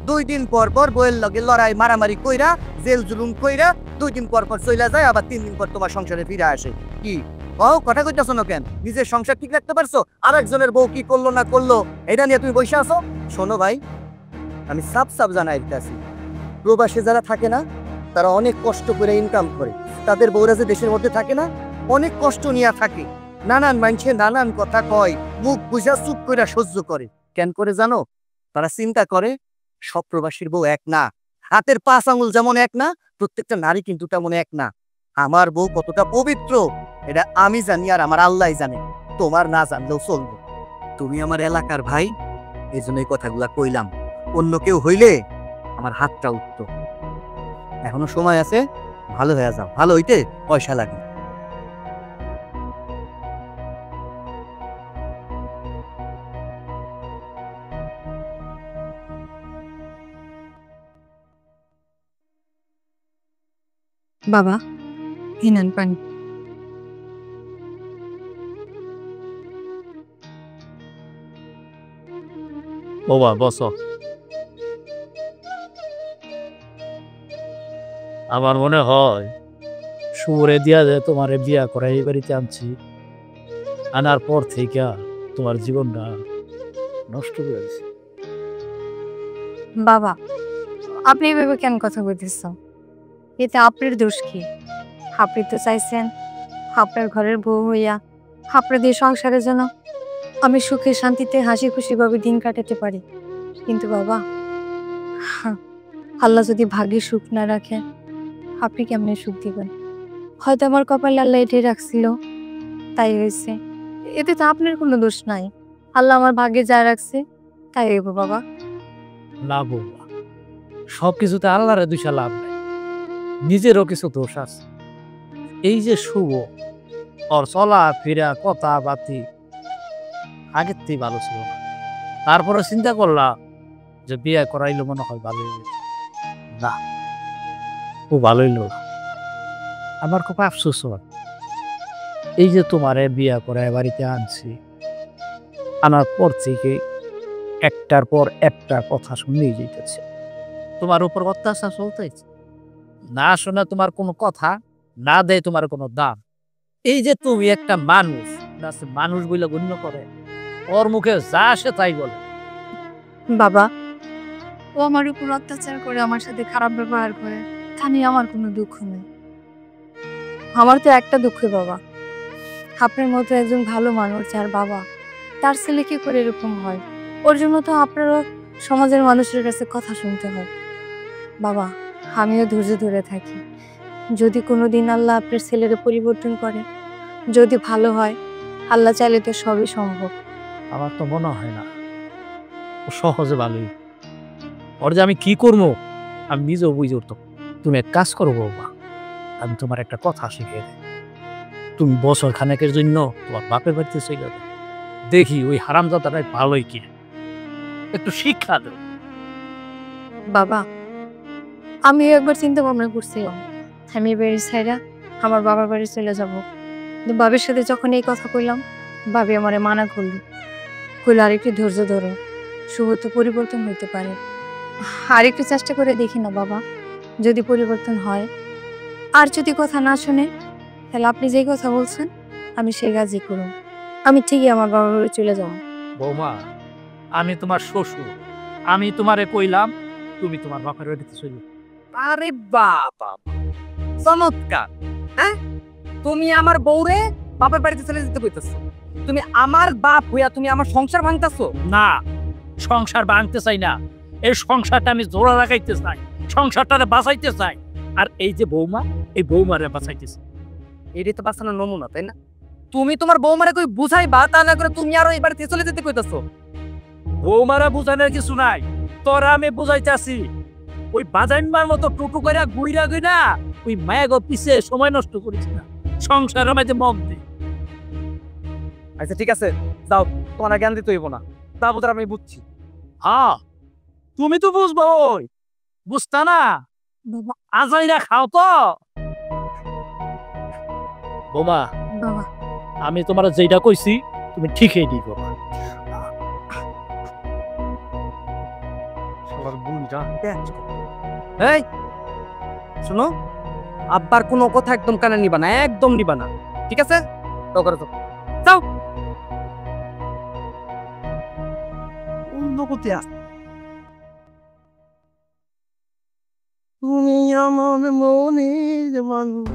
2 দিন পর পর বইয়ের লগে লড়াই মারামারি কইরা, জেল জুলুম কইরা 2 দিন পর পর চইলা যায়, আবার 3 দিন পর তোমার সংসারে ফিরে আসে। কি কথা কইতাছো না কেন? নিজের সংসার ঠিক রাখতে পারছো, আর একজনের বউ কি করলো না করলো এটা নিয়ে তুমি বসে আছো? শোনো ভাই, আমি সাফ সাফ জানাই দিতেছি, প্রবাসে যারা থাকে না তারা অনেক কষ্ট করে ইনকাম করে, তাদের বউরা যে দেশের মধ্যে থাকে না অনেক কষ্ট নিয়ে থাকে। নানান মানুষে নানান কথা কয়, মুখ বুঝা চুপ কইরা সহ্য করে। কেন করে জানো? তারা চিন্তা করে সব প্রবাসীর বউ এক না, হাতের 5 আঙুল যেমন এক না, প্রত্যেকটা নারী কিন্তু তেমন এক না। আমার বউ কতটা পবিত্র এটা আমি জানি, আর আমার আল্লাহই জানে। তোমার না জানলেও চলবে। তুমি আমার এলাকার ভাই, এই জন্য এই কথাগুলা কইলাম। অন্য কেউ হইলে আমার হাতটা উঠত। এখনো সময় আছে, ভালো হয়ে যাও। ভালো হইতে পয়সা লাগে। বাবা হিনান পানি। বাবা বসো। আমার মনে হয় শুভরে দিয়া যে তোমারে বিয়া করে এই বাড়িতে আনছি, আনার পর থেকে তোমার জীবনটা নষ্ট করে দিছে। বাবা আপনি এভাবে কেন কথা বলতেছেন? এতে আপনার দোষ কি? আপনি তো চাইছেন আপনার ঘরের বউ হইয়া আপনাদের সংসারের জন্য আমি সুখে শান্তিতে হাসি খুশিভাবে দিন কাটাতে পারি। কিন্তু বাবা, আল্লাহ যদি ভাগ্যে সুখ না রাখে আপনি কেমনে সুখ দিবেন? হয়তো আমার কপালে আল্লাহ এটাই রাখছিল, তাই হয়েছে। এতে তো আপনার কোনো দোষ নাই। আল্লাহ আমার ভাগ্যে যা রাখছে তাই হইব বাবা। না বৌমা, সব কিছুতে আল্লাহরে দুইটা লাভ নেই, নিজেরও কিছু দোষ আছে। এই যে শুভ, ওর চলা ফিরা কথা বাতি আগের থেকে ভালো ছিল না। তারপরে চিন্তা করলাম যে বিয়ে করাইলে মনে হয় ভালো হইবে। না, ও ভালো হইল না। আমার খুব আফসোস হয়, এই যে তোমারে বিয়ে করে বাড়িতে আনছি, আনার পর থেকে একটার পর একটা কথা শুনেই যেতেছে। তোমার উপর অত্যাচার চলতেছে, না শোনা তোমার কোনো কথা, না দেয় তোমার কোনো দাম। এই যে তুমি একটা মানুষ, মানুষ বলে গণ্য করে, ওর মুখে যা আসে তাই বলে। বাবা, ও আমার উপর অত্যাচার করে, আমার সাথে খারাপ ব্যবহার করে, তা নিয়ে আমার কোনো দুঃখ নেই। আমার তো একটা দুঃখ বাবা, আপনার মতো একজন ভালো মানুষ যার বাবা, তার ছেলে কি করে এরকম হয়? ওর জন্য তো আপনারও সমাজের মানুষের কাছে কথা শুনতে হয়। বাবা, আমিও ধৈর্য ধরে থাকি। যদি কোনোদিন আল্লাহ আপনার ছেলের পরিবর্তন করে, যদি ভালো হয়, আল্লাহ চাইলে তো সবই সম্ভব। আমার তো মনে হয় না ও সহজে ভালোই। ওর যে আমি কি করবো আমি নিজেও বুঝে উঠতো। তুমি এক কাজ করো বৌমা, আমি তোমার একটা কথা শিখিয়ে দেয়। তুমি বছর খানেকের জন্য তোমার বাপের বাড়িতে চলে যাবে, দেখি ওই হারামজাদাটাই ভালোই কি, একটু শিক্ষা দেব। বাবা, আমি একবার চিন্তা ভাবনা করছিলাম আমি বাড়ির ছাইরা আমার বাবার বাড়ি চলে যাব। কিন্তু বাবার সাথে যখন এই কথা কইলাম, বাবি আমারে মানা করল, কইল আর একটু ধৈর্য ধরো, শুভ তো পরিবর্তন হইতে পারে, আর একটু চেষ্টা করে দেখি না বাবা, যদি পরিবর্তন হয়। আর যদি কথা না শুনে, তাহলে আপনি যেই কথা বলছেন আমি সেই কাজই করুন। আমি ঠিকই আমার বাবার বাড়ি চলে যাব। বৌমা, আমি তোমার শ্বশুর, আমি তোমারে কইলাম তুমি তোমার বাপের বাড়িতে চলে যাও। আরে বাবা, চমৎকার! হ্যাঁ, তুমি আমার বউরে বাপের বাড়িতে চলে যেতে কইতেছো? তুমি আমার বাপ হইয়া তুমি আমার সংসার ভাঙতেছো? না, সংসার ভাঙতে চাই না, এই সংসারটা আমি জোড়া লাগাইতে চাই, সংসারটারে বাঁচাইতে চাই। আর এই যে বৌমা, এই বৌমারে বাঁচাইতেছে। এটাই তো বাঁচানোর নমুনা, তাই না? তুমি তোমার বৌমারে কই বুঝাইবা, তা না করে তুমি আরো এই বাড়িতে চলে যেতে কইতেছো? বৌমারা বুঝানোর কিছু নাই, তোরা আমি বুঝাইতেছি। ওই বাজাইনবার মতো টুটু করে গুইরা গই না, ওই মায়া গো পিছে সময় নষ্ট করিস না, সংসারের মাঝে মগ দে। আচ্ছা ঠিক আছে, যাও, তোমার জ্ঞান দিতে হইব না, তা বোধ আমি বুঝছি। হ্যাঁ, তুমি তো বুঝবো, ওই বুঝতা না, আজাইরা খাও তো। বোমা, বাবা, আমি তোমার যেটা কইছি তুমি ঠিকই দিব। এই শোনো, আব্বার কোনো কথা একদম কানে নিবা না, একদম নিবা না, ঠিক আছে? যাও করে যাও। তুমি আমার মনের মানুষ।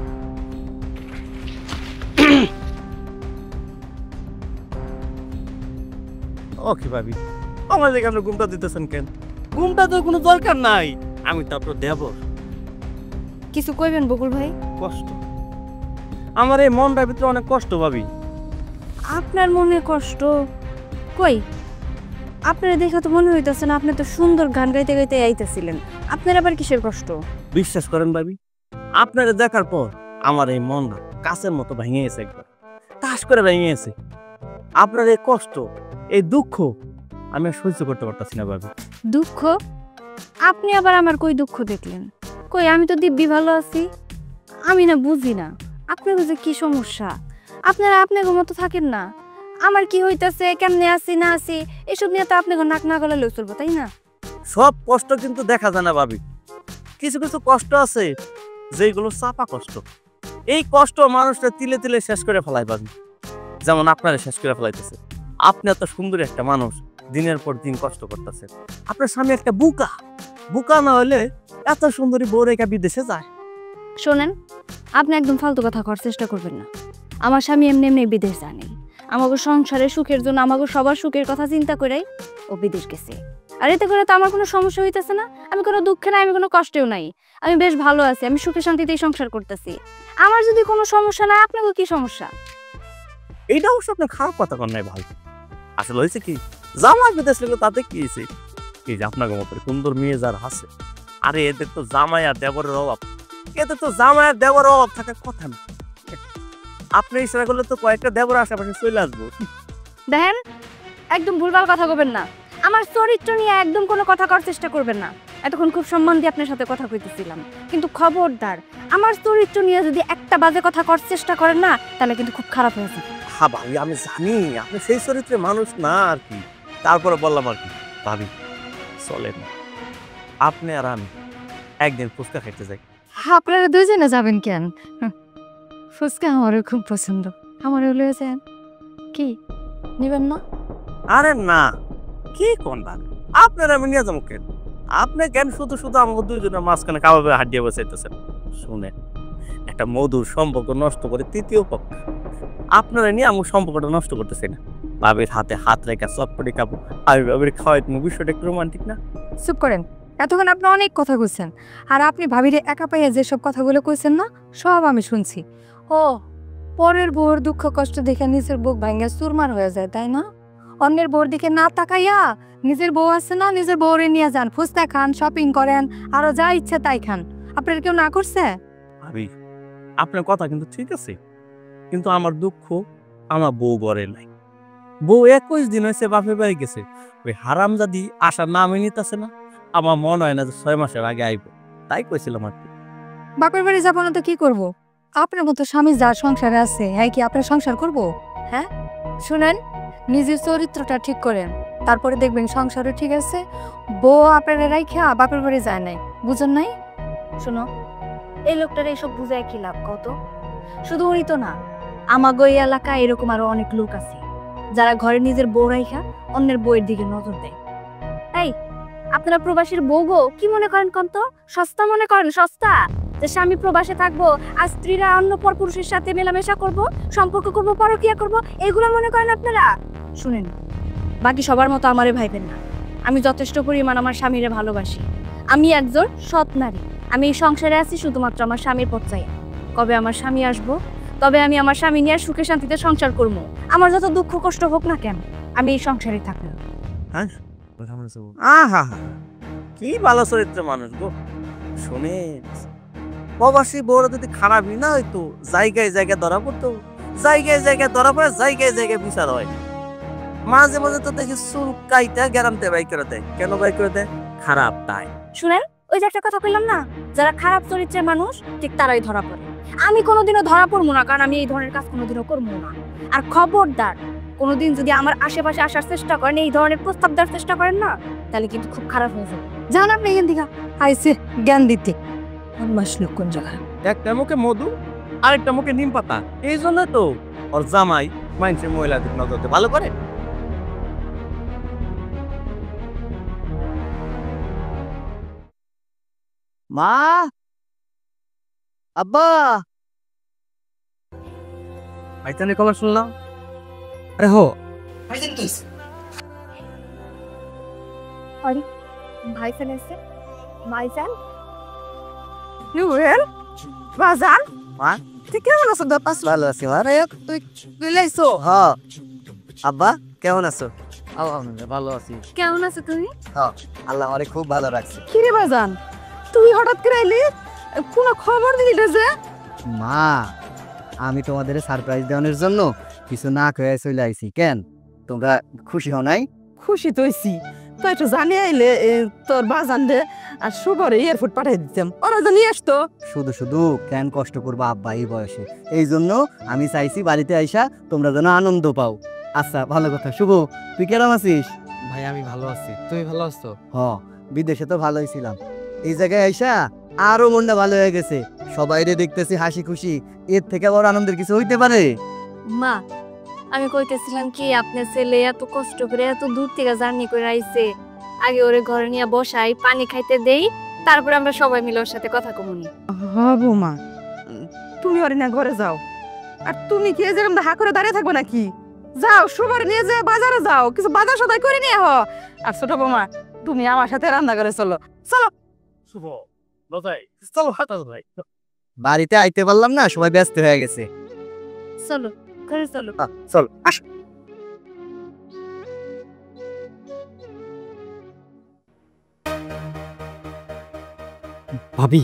ওকে ভাবি, আমার দিকে আপনি ঘুমটা দিতেছেন কেন? ঘুমটা তো কোনো দরকার নাই, আমি তো আপনার দেব। কিছু কইবেন বকুল ভাই? কষ্ট, আমার এই মনটার ভিতরে অনেক কষ্ট ভাবি। আপনার মনে কষ্ট? কই, আপনারা দেখে তো মনে হইতেছে না আপনি তো সুন্দর গান গাইতে গাইতে আইতেছিলেন। আপনার আবার কিসের কষ্ট? বিশ্বাস করেন ভাবি, আপনারা দেখার পর আমার এই মনটা কাছের মতো ভেঙে গেছে, একবার তাস করে ভেঙে গেছে। আপনার এই কষ্ট, এই দুঃখ আমি আর সহ্য করতে পারতাছি না ভাবি। দুঃখ? আপনি আবার আমার কই দুঃখ দেখলেন? কই, আমি তো দিব্যি ভালো আছি। আমি না বুঝি না আপনার যে কি সমস্যা। আপনারা আপনাদের মতো থাকেন না। আমার কি হইতাছে, কেমনে আছি না আছি, এসব নিয়ে তো আপনাকে নাক না গলালেও চলবো, তাই না? সব কষ্ট কিন্তু দেখা যায় না ভাবি। কিছু কিছু কষ্ট আছে যেগুলো চাপা কষ্ট। এই কষ্ট মানুষটা তিলে তিলে শেষ করে ফেলায় ভাবি, যেমন আপনারা শেষ করে ফেলাইতেছে। আপনি এত সুন্দর একটা মানুষ, দিনের পর দিন কষ্ট করতেছেন। আপনার স্বামী একটা বুকা, বুকা না হলে এত সুন্দরী বউ রেখা বিদেশে যায়? শোনেন, আপনি একদম ফালতু কথা করার চেষ্টা করবেন না। আমার স্বামী এমনি এমনি বিদেশ জানেন। আমাকে সংসারের সুখের জন্য, আমাকে সবার সুখের কথা চিন্তা করেই ও বিদেশ গেছে। আর এতে করে তো আমার কোনো সমস্যা হইতেছে না। আমি কোনো দুঃখে নাই, আমি কোনো কষ্টেও নাই। আমি বেশ ভালো আছি, আমি সুখে শান্তিতেই সংসার করতেছি। আমার যদি কোনো সমস্যা নাই, আপনাকে কি সমস্যা? এইটা অবশ্য আপনার খারাপ কথা কর নাই ভাই। আসলে হয়েছে কি, জামাই বিদেশ গেলে তাতে কি হয়েছে? এই যে আপনার মতো সুন্দর মেয়ে যারা আছে, আরে এদের তো জামাই আর দেবরের অভাব। এদের তো জামাই আর দেবরের অভাব থাকার কথা না। আপনি ইচ্ছা করলে তো কয়েকটা দেবর আশেপাশে চলে আসবো। দেখেন, একদম ভুলভাল কথা বলবেন না। আমার চরিত্র নিয়ে একদম কোনো কথা করার চেষ্টা করবেন না। এতক্ষণ খুব সম্মান দিয়ে আপনার সাথে কথা কইতেছিলাম, কিন্তু খবরদার আমার চরিত্র নিয়ে যদি একটা বাজে কথা করার চেষ্টা করেন না, তাহলে কিন্তু খুব খারাপ হয়ে যাবে। হ্যাঁ ভাবি, আমি জানি আপনি সেই চরিত্রের মানুষ না আর কি, তারপরে বললাম আর কি। ভাবি চলেন, আপনি আর আমি একদিন ফুচকা খেতে যাই। আপনারা দুজনে যাবেন কেন? ফুচকা আমারও খুব পছন্দ, আমারও লয়ে যান। কি নিবেন না? আরে না, কি কোন ভাবি, আপনার আমি নিয়ে যাবো কেন? আপনি কেন শুধু শুধু আমাকে দুইজনের মাঝখানে কাবাবে হাত দিয়ে বসাইতেছেন? শুনে, একটা মধুর সম্পর্ক নষ্ট করে তৃতীয় পক্ষ আপনারা নিয়ে আমার সম্পর্কটা নষ্ট করতেছে না। বাবির হাতে হাত রেখা চটপটি খাবো, আমি বাবির খাওয়াই, তুমি বিষয়টা একটু রোমান্টিক না? চুপ করেন, এতক্ষণ আপনি অনেক কথা কইছেন, আর আপনি ভাবিরে একা পাইয়া যেসব কথাগুলো কইছেন না, সব আমি শুনছি। ও, পরের বউর দুঃখ কষ্ট দেখে নিজের বুক ভাঙ্গা চুরমার হয়ে যায়, তাই না? অন্যের বউর দিকে না তাকাইয়া নিজের বউ আছে না, নিজের বউরে নিয়ে যান, ফুচকা খান, শপিং করেন, আরো যা ইচ্ছে তাই খান। আপনার কেউ না করছে? ভাবি আপনার কথা কিন্তু ঠিক আছে, কিন্তু আমার দুঃখ আমার বউ গড়ে নাই। বউ 21 দিন হয়েছে বাপের বাড়ি গেছে, ওই হারামজাদি আসার নামই নিতেছে না। আমার মনে হয় না যে 6 মাসের আগে আইব, তাই কইছিলাম আর কি। বাপের বাড়ি যাবো না তো কি করব? আপনার মতো স্বামী যার সংসারে আছে, হ্যাঁ কি আপনার সংসার করব? হ্যাঁ, শুনেন, নিজের চরিত্রটা ঠিক করেন, তারপরে দেখবেন সংসারও ঠিক আছে। বউ আপনার রাইখা বাপের বাড়ি যায় নাই, বুঝেন নাই? শোনো, এই লোকটার এইসব বুঝায় কি লাভ কত? শুধু উনি তো না, আমাগো এই এলাকায় এরকম আরো অনেক লোক আছে যারা ঘরে নিজের বউ রাইখা অন্যের বউয়ের দিকে নজর দেয়। এই, আপনারা প্রবাসীর বউ গো কি মনে করেন কোন তো? সস্তা মনে করেন? সস্তা যে স্বামী প্রবাসে থাকবো আর স্ত্রীরা অন্য পরপুরুষের সাথে মেলামেশা করব, সম্পর্ক করব, পরকিয়া করব, এগুলো মনে করেন আপনারা? শুনেন, বাকি সবার মতো আমারে ভাইবেন না। আমি যথেষ্ট পরিমাণ আমার স্বামীরে ভালোবাসি। আমি একজন সৎ নারী। আমি এই সংসারে আছি শুধুমাত্র আমার স্বামীর পথ চাই। কবে আমার স্বামী আসবো, তবে আমি আমার স্বামী নিয়ে সুখে শান্তিতে সংসার করবো। আমার যত দুঃখ কষ্ট হোক না কেন, আমি এই সংসারে থাকবো। হ্যাঁ, আহা কি ভালো চরিত্র মানুষ গো। শুনে, প্রবাসী বউরা যদি খারাপই না হইতো, জায়গায় জায়গায় ধরা পড়তো, জায়গায় জায়গায় ধরা পড়ে, জায়গায় জায়গায় বিচার হয়। মাঝে মাঝে তো দেখি চুল কাইটা গ্যারান্তে বাই করে দেয়। কেন বাই করে দেয়? খারাপ তাই। শুনেন, ওই যে একটা কথা কইলাম না, যারা খারাপ চরিত্রের মানুষ ঠিক তারাই ধরা পড়ে। আমি কোনোদিনও ধরা পড়বো না, কারণ আমি এই ধরনের কাজ কোনোদিনও করবো না। আর খবরদার, কোনোদিন যদি আমার আশেপাশে আসার চেষ্টা করেন, এই ধরনের প্রস্তাব দেওয়ার চেষ্টা করেন না, তাহলে কিন্তু খুব খারাপ হয়ে যাবে। জান আপনি এখান থেকে আইসে জ্ঞান দিতে, মাসলো কোন জায়গায়? একটা মুখে মধু আরেকটা মুখে নিম পাতা, এই জন্য তো ওর জামাই মানুষের মহিলা দিক নজর দেয় ভালো করে। মা, আব্বা, ভাইজানের খবর শুনলাম। আরে হো, আরে ভাইজান এসে ভাইজান নুয়েল বাজান মা তুই কেমন আছো দপাস ভালো আছি মা তুই লাইছো হ আব্বা কেমন আছো? আলহামদুলিল্লাহ ভালো আছি। কেমন আছো তুমি? হ্যাঁ আল্লাহ আমারে খুব ভালো রাখছে। কি রে বাজান তুই হঠাৎ করে এলি কোনো খবর দিলি না যে? মা আমি তোমাদের সারপ্রাইজ দেওয়ানোর জন্য কিছু না খেয়ে চলে আইছি। কেন তোমরা খুশি হও নাই? খুশি তো হইছি তুই একটু জানি আইলে তোর বাজান রে আর সুবরে এয়ারপোর্ট পাঠিয়ে দিতাম ওরা তো নিয়ে আসতো। শুধু শুধু কেন কষ্ট করবো আব্বা এই বয়সে, এই জন্য আমি চাইছি বাড়িতে আইসা তোমরা যেন আনন্দ পাও। আচ্ছা ভালো কথা। শুভ তুই কেমন আছিস? ভাই আমি ভালো আছি, তুমি ভালো আছো? হ বিদেশে তো ভালোই ছিলাম, এই জায়গায় আইসা আরো মনটা ভালো হয়ে গেছে। সবাই দেখতেছি হাসি খুশি, এর থেকে বড় আনন্দের কিছু হইতে পারে? মা আমি কইতেছিলাম কি আপনার ছেলে এত কষ্ট করে এত দূর থেকে জার্নি করে আইছে, আগে ওরে ঘরে নিয়ে বসাই পানি খাইতে দেই, তারপর আমরা সবাই মিলে ওর সাথে কথা কমুনি। হ্যাঁ বৌমা তুমি ওর না ঘরে যাও। আর তুমি কি যেরকম হা করে দাঁড়িয়ে থাকবে নাকি? যাও সুবর নিয়ে যে বাজারে যাও, কিছু বাজার সদাই করে নিয়ে হ। আর ছোট বৌমা তুমি আমার সাথে রান্না করে চলো চলো। শুভ লতাই চলো হাঁটা ভাই। বাড়িতে আইতে পারলাম না, সবাই ব্যস্ত হয়ে গেছে। চলো ঘরে চলো। চল আস। ভাবি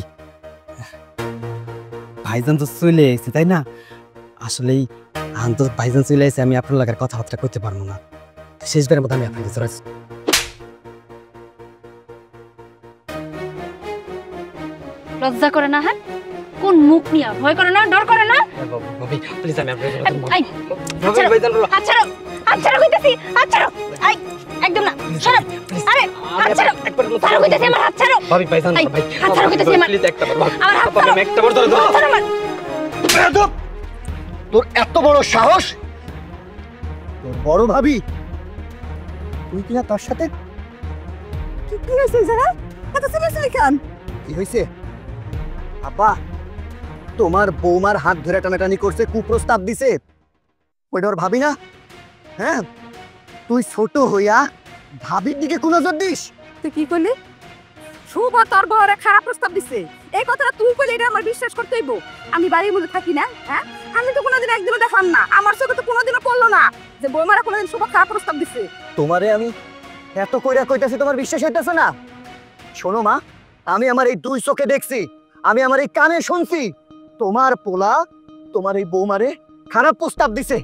ভাইজান তো চলে এসেছে তাই না? আসলেই তো ভাইজান চলে এসে আমি আপনার লাগার কথাবার্তা করতে পারবো না। শেষবারের মতো আমি আপনাকে জড়াচ্ছি। লজ্জা করে না? হ্যাঁ কোন মুখ নিয়া ভয় করে না, ডর করে না? ভাবি প্লিজ আমি আপনাকে আই হাত ছাড়ো, হাত ছাড়ো কইতাছি, হাত ছাড়ো। আই একদম না, সরো। আরে হাত ছাড়ো, ছাড়ো কইতাছি, আমার হাত ছাড়ো। ভাবি ভাইজান ভাই হাত ছাড়ো কইতাছি, আমার প্লিজ একটা বার আমার হাত ছাড়ো, একটা বার ধরে হাত ছাড়ো আমার। বেয়াদব! তোর এত বড় সাহস, তোর বড় ভাবি তুই কিনা তার সাথে কি হয়েছে যারা এত সিরিয়াসলি কেন? কি হয়েছে? আব্বা তোমার বৌমার হাত ধরে টানাটানি করছে, কুপ্রস্তাব দিছে, ওইটা ওর ভাবি না? হ্যাঁ তুই ছোট হইয়া ভাবির দিকে কোন নজর দিস? তুই কি করলি? শুভ তোর বউরে খারাপ প্রস্তাব দিছে, এই কথাটা তুই কইলে এটা আমার বিশ্বাস করতে হইব? আমি বাড়ির মধ্যে থাকি না? হ্যাঁ আমি তো কোনোদিন একদিনও দেখলাম না, আমার চোখে তো কোনোদিনও পড়লো না যে বৌমারা কোনোদিন শুভ খারাপ প্রস্তাব দিছে। তোমারে আমি এত কইরা কইতাছি, তোমার বিশ্বাস হইতেছে না? শোনো মা, আমি আমার এই দুই চোখে দেখছি, আমি আমার এই কানে শুনছি, তোমার পোলা তোমার এই বৌমারে খারাপ প্রস্তাব দিছে।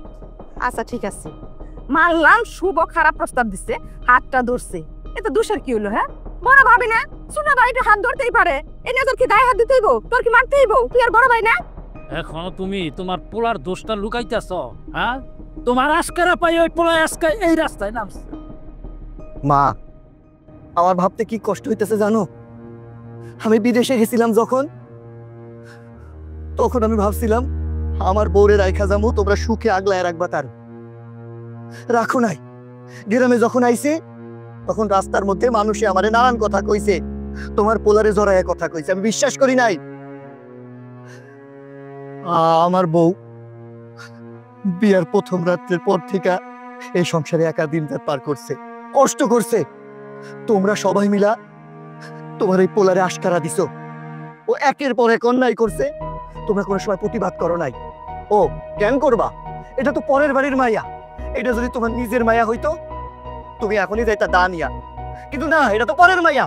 আচ্ছা ঠিক আছে, মানলাম শুভ খারাপ প্রস্তাব দিছে, হাতটা ধরছে, এটা দোষের কি হলো? হ্যাঁ বড় ভাবি না, শুনে ভাইটা হাত ধরতেই পারে, এনে তোর কি দায় হাত দিতেইব? তোর কি মারতেইব? তুই আর বড় ভাই না? এখনো তুমি তোমার পোলার দোষটা লুকাইতেছ? হ্যাঁ তোমার আজকারা পাই ওই পোলা আজকে এই রাস্তায় নামছে। মা আমার ভাবতে কি কষ্ট হইতেছে জানো? আমি বিদেশে গেছিলাম যখন, তখন আমি ভাবছিলাম আমার বউরে রাইখা যাবো, তোমরা সুখে আগলায় রাখবা, তার রাখো নাই। গ্রামে যখন আইছে তখন রাস্তার মধ্যে মানুষে আমারে নানান কথা কইছে, তোমার পোলারে জড়ায় কথা কইছে, আমি বিশ্বাস করি নাই। আমার বউ বিয়ার প্রথম রাত্রের পর থেকে এই সংসারে একা দিন রাত পার করছে, কষ্ট করছে। তোমরা সবাই মিলা তোমার এই পোলারে আশকারা দিছো, ও একের পর এক অন্যায় করছে, তোমরা কোনো সময় প্রতিবাদ করো নাই। ও কেন করবা? এটা তো পরের বাড়ির মাইয়া, এটা যদি তোমার নিজের মায়া হইতো তুমি এখনই যাইতা দা নিয়া, কিন্তু না, এটা তো পরের মাইয়া।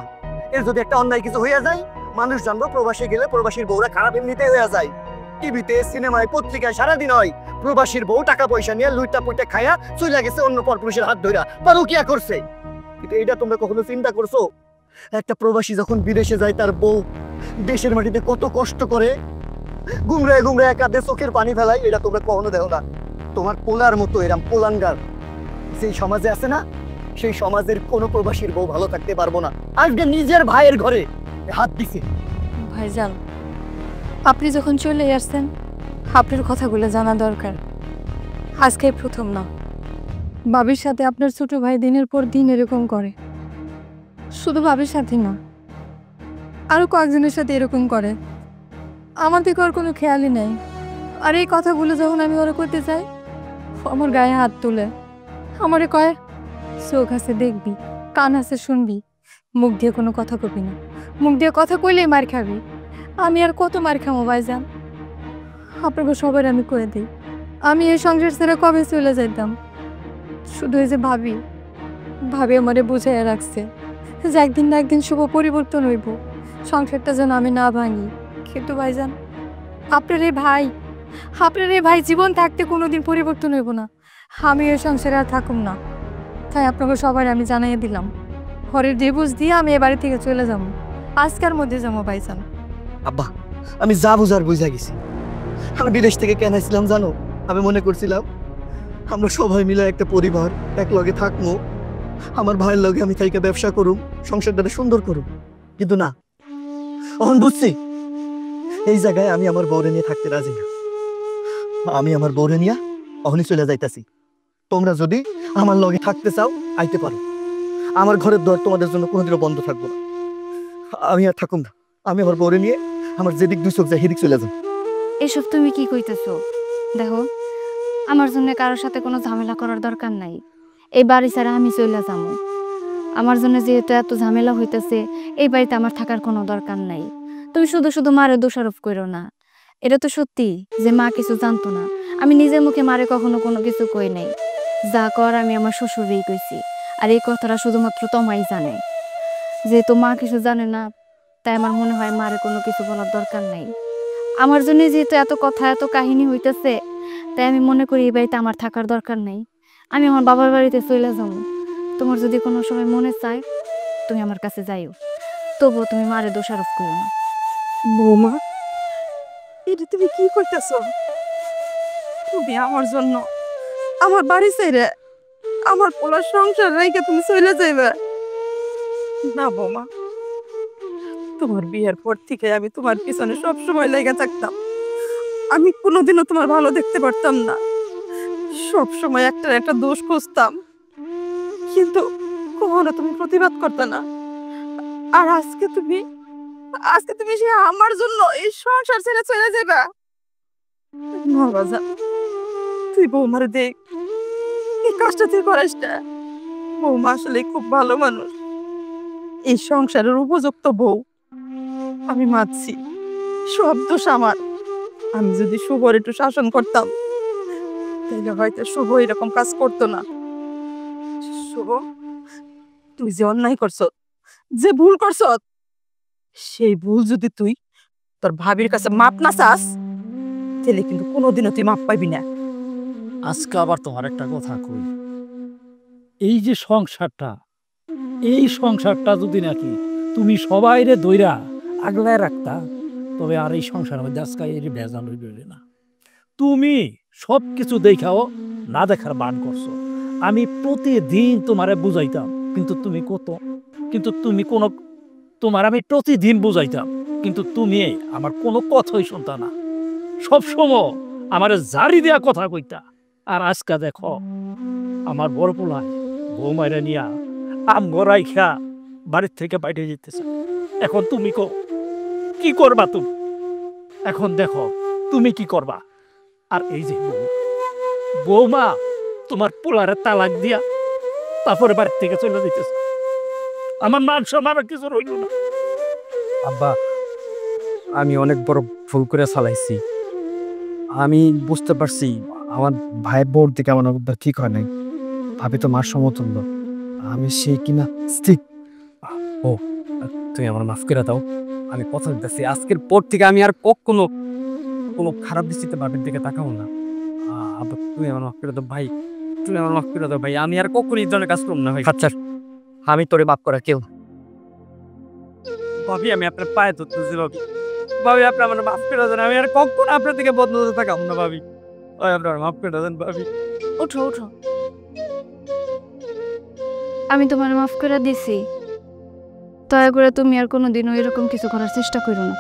এর যদি একটা অন্যায় কিছু হইয়া যায়, মানুষ জানবো প্রবাসে গেলে প্রবাসীর বউরা খারাপ এমনিতে হইয়া যায়। টিভিতে সিনেমায় পত্রিকায় সারাদিন হয় প্রবাসীর বউ টাকা পয়সা নিয়ে লুইটা পুইটা খায়া চলে গেছে অন্য পরপুরুষের হাত ধইরা, পারুকিয়া করছে। কিন্তু এইটা তোমরা কখনো চিন্তা করছো? একটা প্রবাসী যখন বিদেশে যায়, তার বউ দেশের মাটিতে কত কষ্ট করে, গুমরায় গুমরায় কাঁদে, চোখের পানি ফেলায়, এটা তোমরা কখনো দেখো না। তোমার পোলার মতো এরম পোলাঙ্গার সেই সমাজে আছে না, সেই সমাজের কোনো প্রবাসীর বউ ভালো থাকতে পারবো না। আজকে নিজের ভাইয়ের ঘরে হাত দিছে। ভাইজান আপনি যখন চলে আসছেন, আপনার কথাগুলো জানা দরকার। আজকে প্রথম না, ভাবির সাথে আপনার ছোট ভাই দিনের পর দিন এরকম করে। শুধু ভাবির সাথে না, আরো কয়েকজনের সাথে এরকম করে। আমার দিকে ওর কোনো খেয়ালই নেই। আর এই কথাগুলো যখন আমি ওরা করতে চাই, আমার গায়ে হাত তুলে আমারে কয়, চোখ আছে দেখবি, কান আছে শুনবি, মুখ দিয়ে কোনো কথা কবি না, মুখ দিয়ে কথা কইলেই মার খাবি। আমি আর কত মার খামো ভাইজান? আপনাকে সবার আমি কয়ে দিই, আমি এই সংসার ছেড়ে কবে চলে যাইতাম। শুধু এই যে ভাবি ভাবি আমারে বুঝাইয়া রাখছে যে একদিন না একদিন শুভ পরিবর্তন হইব, সংসারটা যেন আমি না ভাঙি। কিন্তু ভাইজান, আপনার এই ভাই জীবন থাকতে কোনোদিন পরিবর্তন হইব না। আমি এই সংসারে আর থাকুম না। তাই আপনাকে সবার আমি জানাইয়া দিলাম, ঘরের ডিভোর্স দিয়ে আমি এ বাড়ি থেকে চলে যাবো, আজকের মধ্যে যাবো ভাইজান। আব্বা, আমি যা বুঝার বুঝা গেছি। আমি বিদেশ থেকে কেন আসছিলাম জানো? আমি মনে করছিলাম আমরা সবাই মিলে একটা পরিবার, এক লগে থাকবো, আমার ভাইয়ের লগে আমি থাইকে ব্যবসা করুম, সংসারটা সুন্দর করুম। কিন্তু না, এখন বুঝছি এই জায়গায় আমি আমার বউরে নিয়ে থাকতে রাজি না। আমি আমার বউরে নিয়ে অহনি চলে যাইতাছি। তোমরা যদি আমার লগে থাকতে চাও আইতে পারো, আমার ঘরের দর তোমাদের জন্য কোনোদিনও বন্ধ থাকবো না। আমি আর থাকুম না, আমি আমার বউরে নিয়ে আমার যেদিক দুই চোখ যায় সেদিক চলে যাবো। এসব তুমি কি কইতেছো? দেখো, আমার জন্য কারোর সাথে কোনো ঝামেলা করার দরকার নাই। এই বাড়ি ছাড়া আমি চলে যাবো। আমার জন্য যেহেতু এত ঝামেলা হইতেছে, এই বাড়িতে আমার থাকার কোনো দরকার নাই। তুমি শুধু শুধু মারে দোষারোপ করো না। এটা তো সত্যি যে মা কিছু জানতো না। আমি নিজের মুখে মারে কখনো কোনো কিছু কই নাই। যা কর আমি আমার শ্বশুরেই কইছি। আর এই কথাটা শুধুমাত্র তোমাই জানে। যেহেতু মা কিছু জানে না, তাই আমার মনে হয় মারে কোনো কিছু বলার দরকার নাই। আমার জন্য যেহেতু এত কথা এত কাহিনী হইতেছে, তাই আমি মনে করি এই বাড়িতে আমার থাকার দরকার নেই। আমি আমার বাবার বাড়িতে চলে যাবো। তোমার যদি কোনো সময় মনে চায় তুমি আমার কাছে যাইও, তবুও তুমি মারে দোষারোপ করো না। বৌমা, এটা তুমি কি করতেছ? তুমি আমার জন্য আমার বাড়ি ছেড়ে আমার পোলার সংসার রেখে তুমি চলে যাইবে? না বৌমা, তোমার বিয়ের পর থেকে আমি তোমার পিছনে সব সময় লেগে থাকতাম। আমি কোনোদিনও তোমার ভালো দেখতে পারতাম না, সব সময় একটা দোষ খুঁজতাম, কিন্তু কখনো তুমি প্রতিবাদ করতে না। আর আজকে তুমি সে আমার জন্য এই সংসার ছেড়ে চলে যাবে? না বাজান, তুই বৌমারে দেখ, এই কাজটা তুই করিস না। বৌমা আসলে খুব ভালো মানুষ, এই সংসারের উপযুক্ত বউ। আমি মানছি সব দোষ আমার। আমি যদি শুভর একটু শাসন করতাম তাহলে হয়তো শুভ এরকম কাজ করতো না। শুভ, তুই যে অন্যায় করছ, যে ভুল করছ, সেই ভুল যদি তুই তোর ভাবির কাছে মাপ না চাস, তাহলে কিন্তু কোনোদিনও তুই মাপ পাইবি না। আজকে আবার তোমার একটা কথা কই, এই যে সংসারটা, এই সংসারটা যদি নাকি তুমি সবাইরে দইরা আগলায় রাখতা, তবে আর এই সংসারের মধ্যে আজকে এর ভেজাল হইবে না। তুমি সব কিছু দেখাও না দেখার বান করছো। আমি প্রতিদিন তোমারে বুঝাইতাম, কিন্তু তুমি কোনো তোমার আমি প্রতিদিন বুঝাইতাম, কিন্তু তুমি আমার কোনো কথাই শুনতা না। সব সময় আমার জারি দেয়া কথা কইতা। আর আজকে দেখো আমার বড় পোলায় বৌমাইরা নিয়া আম গড়াই খা বাড়ির থেকে বাইরে যেতেছে। এখন তুমি কি করবা? তুমি এখন দেখো তুমি কি করবা। আর এই যে বৌমা তোমার পোলারে তালাক দিয়া তারপরে বাড়ির থেকে চলে যেতেছে। আমার মান সম্মান কিছু রইল না। আব্বা, আমি অনেক বড় ভুল করে চালাইছি। আমি বুঝতে পারছি আমার ভাই বোর দিকে আমার অবদান ঠিক হয় নাই। ভাবি তো মার সমতুল্য, আমি সেই কিনা স্টিক। ও, তুমি আমার মাফ করে দাও। আমি কথা দিতেছি, আজকের পর থেকে আমি আর কখনো কোনো খারাপ দৃষ্টিতে ভাবির দিকে তাকাবো না। আব্বা, তুমি আমার মাফ করে দাও ভাই, তুমি আমার মাফ করে দাও ভাই। আমি আর কখনো এই ধরনের কাজ করবো না ভাই। আচ্ছা, আমি তোরে মাফ করা কেউ। ভাবি, আমি আপনার পায়ে ধরতেছি ভাবি। ভাবি, আপনি আমার মাফ করে দেন। আমি আর কখনো আপনার দিকে বদলাতে থাকাবো না ভাবি। ওই আপনার মাফ করে দেন ভাবি। ওঠো ওঠো, আমি তোমার মাফ করে দিছি। দয়া করে তুমি আর কোনোদিনও এরকম কিছু করার চেষ্টা করো না।